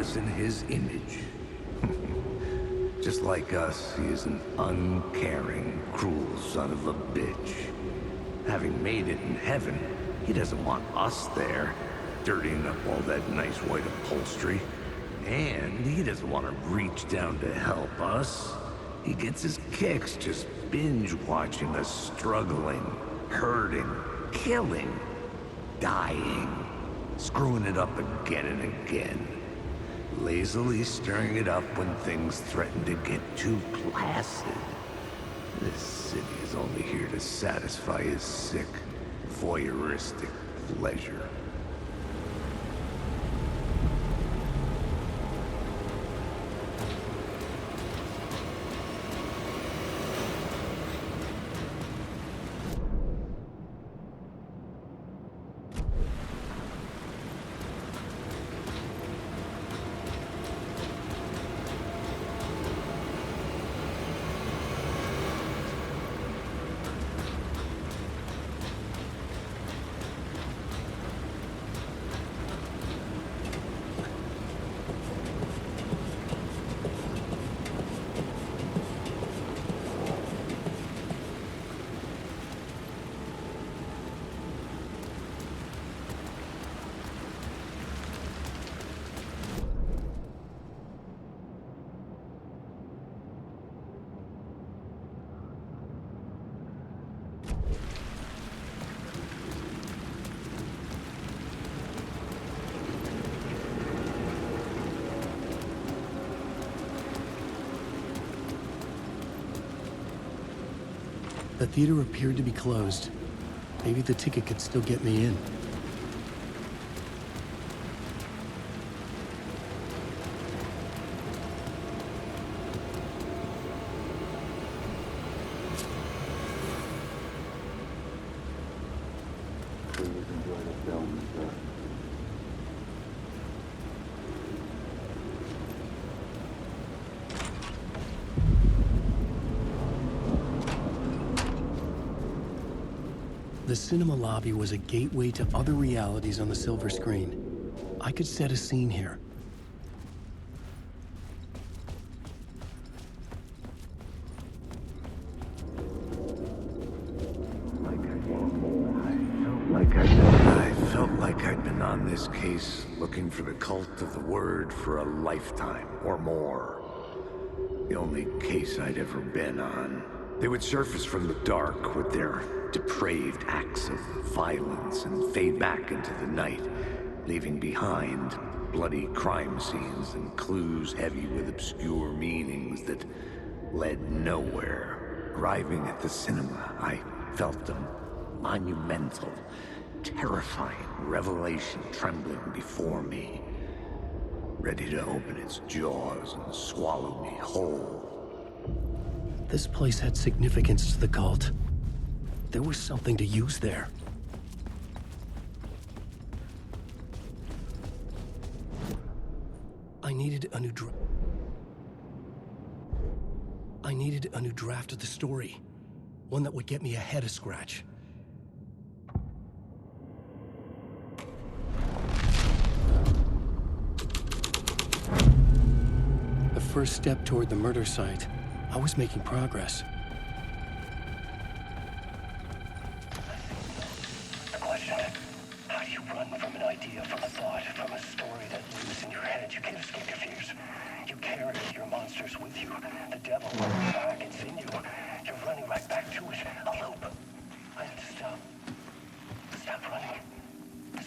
us in his image. Just like us, he is an uncaring, cruel son of a bitch. Having made it in heaven, he doesn't want us there, dirtying up all that nice white upholstery. And he doesn't want to reach down to help us. He gets his kicks just binge-watching us struggling, hurting, killing, dying, screwing it up again and again. Lazily stirring it up when things threaten to get too placid. This city is only here to satisfy his sick, voyeuristic pleasure. The theater appeared to be closed. Maybe the ticket could still get me in. Please enjoy the film, sir. The cinema lobby was a gateway to other realities on the silver screen. I could set a scene here. I felt like I'd been on this case looking for the cult of the word for a lifetime or more. The only case I'd ever been on. They would surface from the dark with their depraved acts of violence and fade back into the night, leaving behind bloody crime scenes and clues heavy with obscure meanings that led nowhere. Arriving at the cinema, I felt a monumental, terrifying revelation trembling before me, ready to open its jaws and swallow me whole. This place had significance to the cult. There was something to use there. I needed a new draft of the story. One that would get me ahead of scratch. The first step toward the murder site. I was making progress. The question, how do you run from an idea, from a thought, from a story that lives in your head? You can't escape your fears. You carry your monsters with you. The devil runs back, it's in you. You're running right back to it. A loop. I have to stop. Stop running.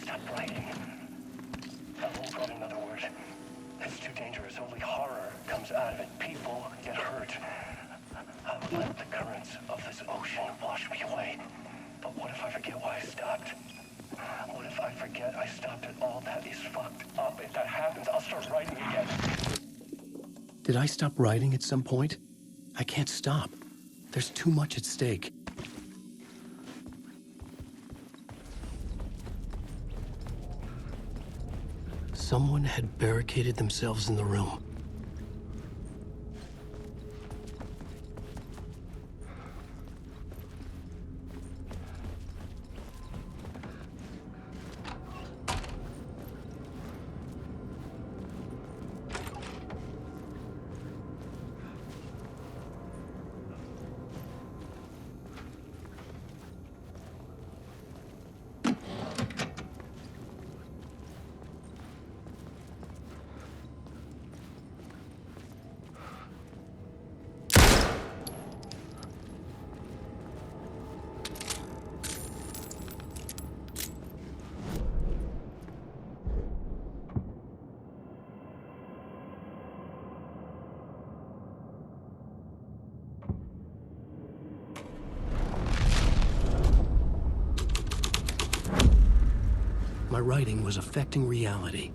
Stop writing. I won't go another word. It's too dangerous. Only horror comes out of it. People get hurt. I will let the currents of this ocean wash me away. But what if I forget why I stopped? What if I forget I stopped at all? That is fucked up. If that happens, I'll start writing again. Did I stop writing at some point? I can't stop. There's too much at stake. Someone had barricaded themselves in the room. My writing was affecting reality.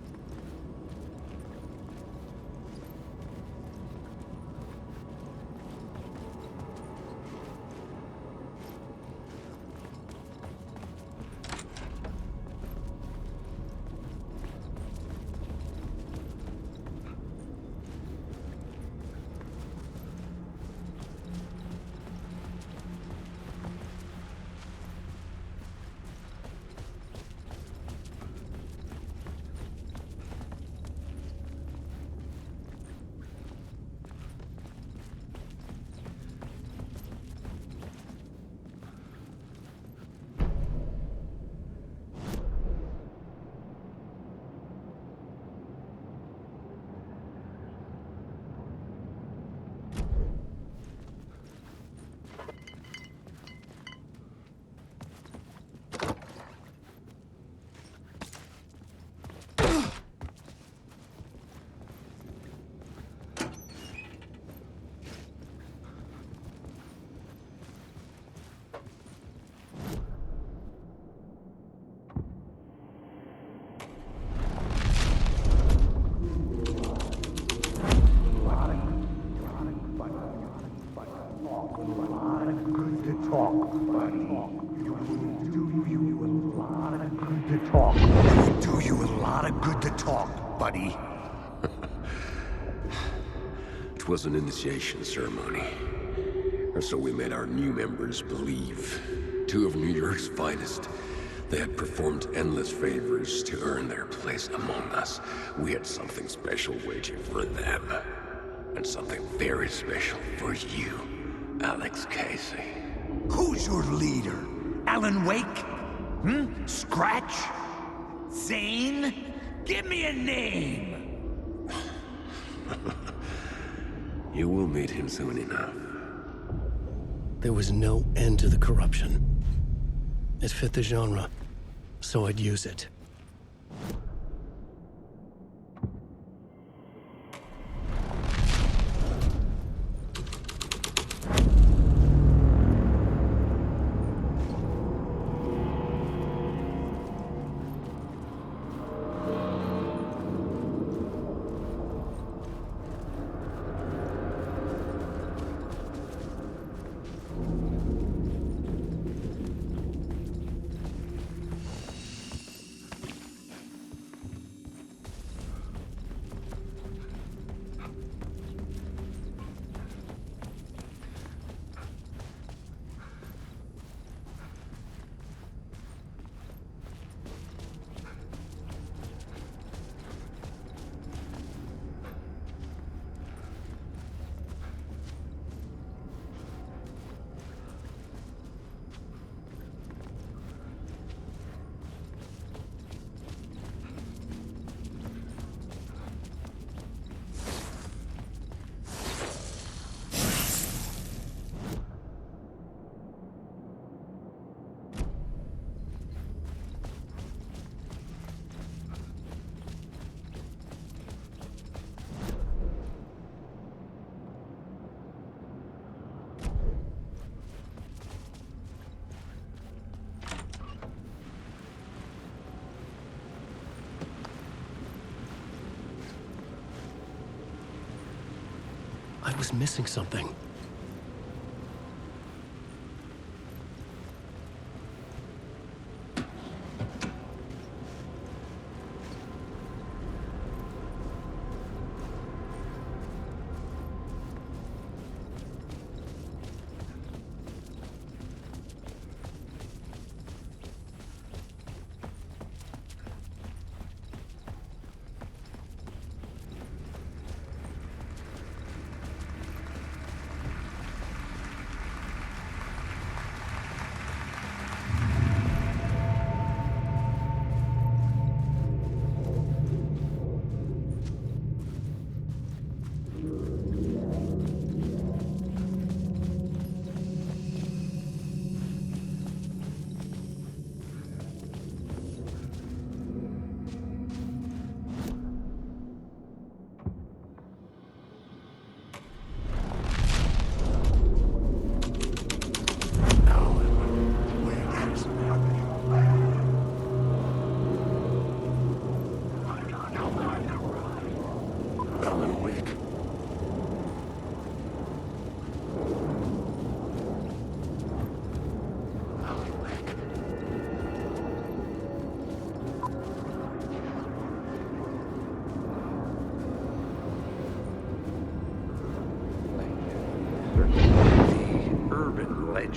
Do you a lot of good to talk, buddy. It was an initiation ceremony. Or so we made our new members believe. Two of New York's finest. They had performed endless favors to earn their place among us. We had something special waiting for them. And something very special for you, Alex Casey. Who's your leader? Alan Wake? Scratch? Zane? Give me a name! You will meet him soon enough. There was no end to the corruption. It fit the genre, so I'd use it. I was missing something.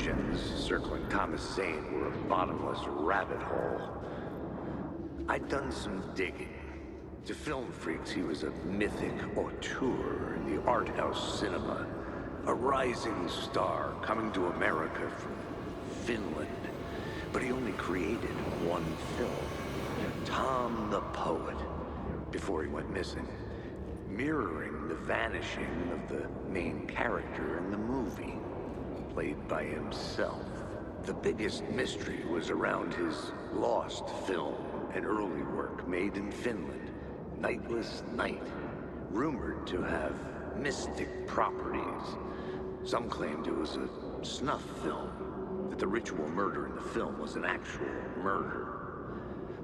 mentions circling Thomas Zane were a bottomless rabbit hole. I'd done some digging. To film freaks, he was a mythic auteur in the art house cinema. A rising star coming to America from Finland. But he only created one film. Tom the Poet, before he went missing. Mirroring the vanishing of the main character in the movie, played by himself. The biggest mystery was around his lost film, an early work made in Finland, Nightless Night, rumored to have mystic properties. Some claimed it was a snuff film, that the ritual murder in the film was an actual murder.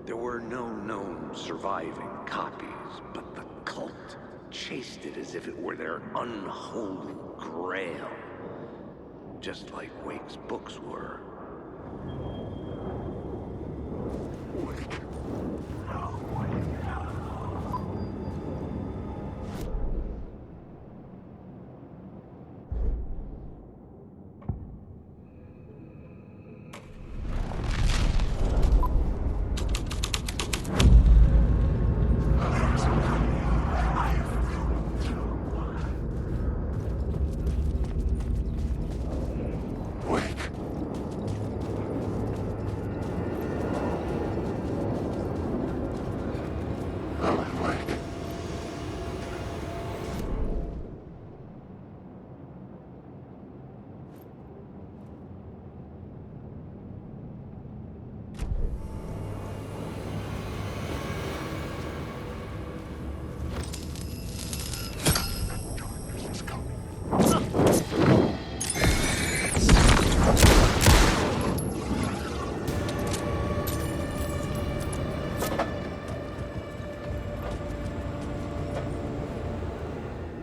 There were no known surviving copies, but the cult chased it as if it were their unholy grail. Just like Wake's books were.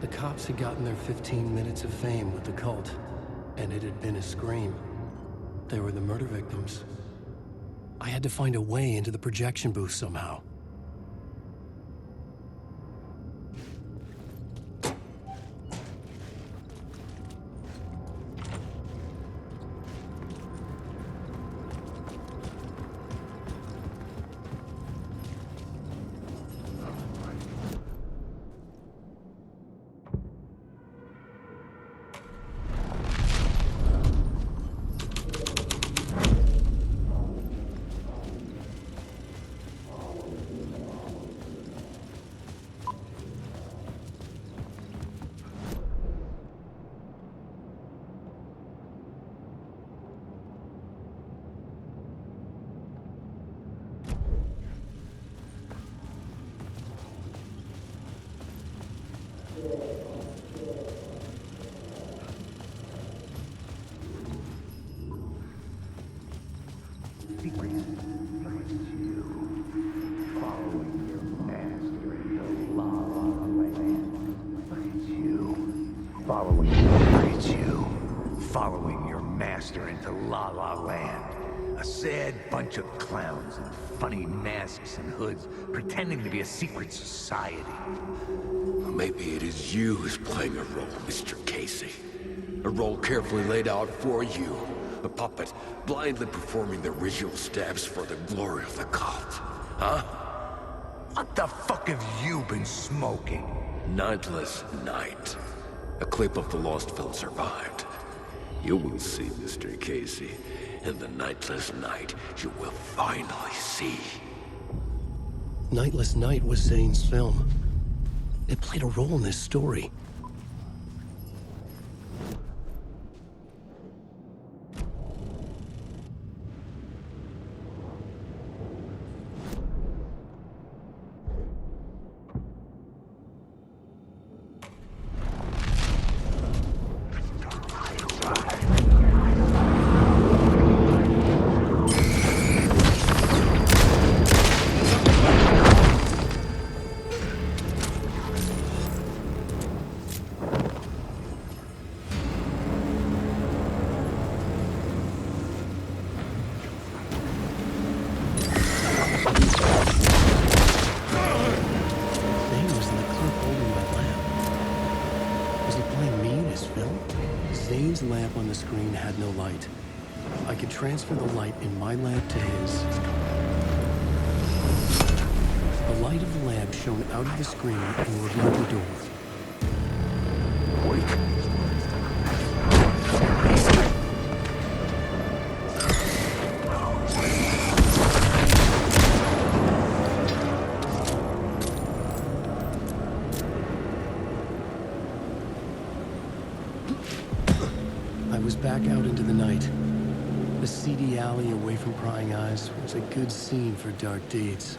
The cops had gotten their 15 minutes of fame with the cult, and it had been a scream. They were the murder victims. I had to find a way into the projection booth somehow. Following your master into La La Land. A sad bunch of clowns in funny masks and hoods, pretending to be a secret society. Maybe it is you who's playing a role, Mr. Casey. A role carefully laid out for you. A puppet, blindly performing the ritual steps for the glory of the cult. Huh? What the fuck have you been smoking? Nightless Night. A clip of the lost film survived. You will see, Mr. Casey. In the Nightless Night, you will finally see. Nightless Night was Zane's film. It played a role in this story. David's lamp on the screen had no light. I could transfer the light in my lamp to his. The light of the lamp shone out of the screen and revealed the door. Wait. I was back out into the night. The seedy alley away from prying eyes was a good scene for dark deeds.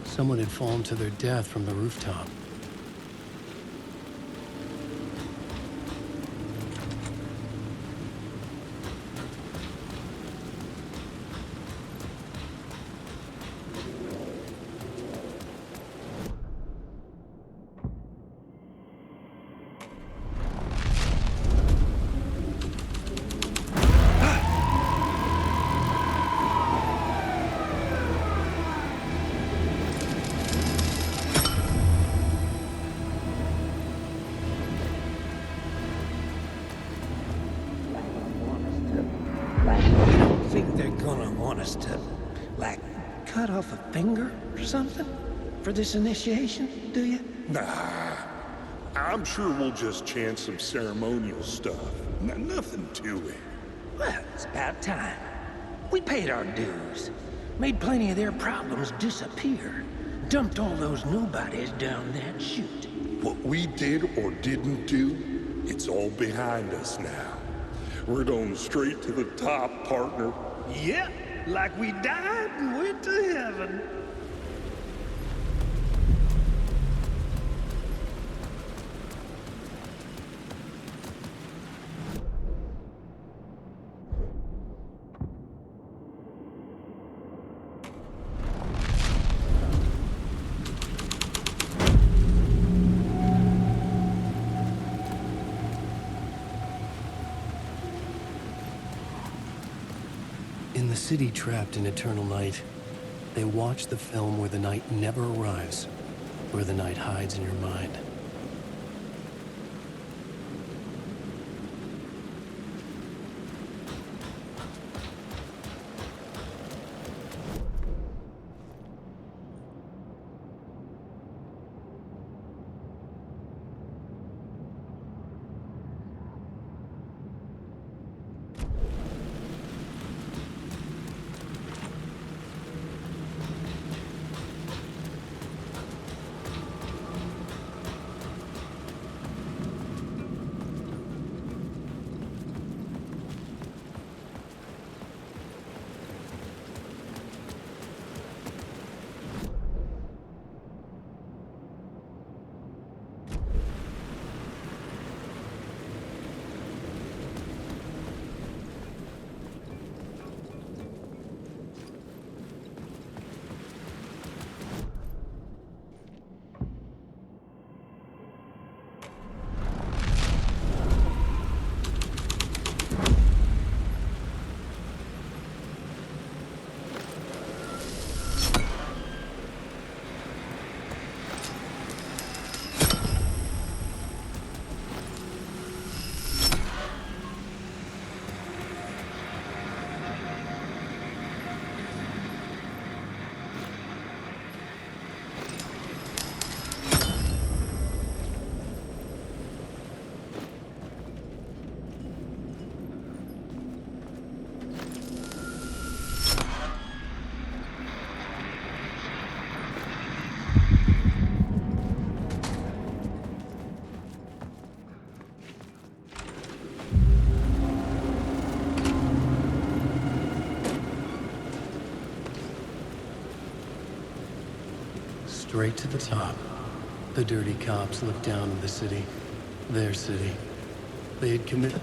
Someone had fallen to their death from the rooftop. Think they're gonna want us to, like, cut off a finger or something for this initiation, do you? Nah, I'm sure we'll just chant some ceremonial stuff. Nothing to it. Well, it's about time. We paid our dues, made plenty of their problems disappear, dumped all those nobodies down that chute. What we did or didn't do, it's all behind us now. We're going straight to the top, partner. Yep, like we died and went to heaven. In the city trapped in eternal night, they watch the film where the night never arrives, where the night hides in your mind. straight to the top. The dirty cops looked down on the city. Their city. They had committed...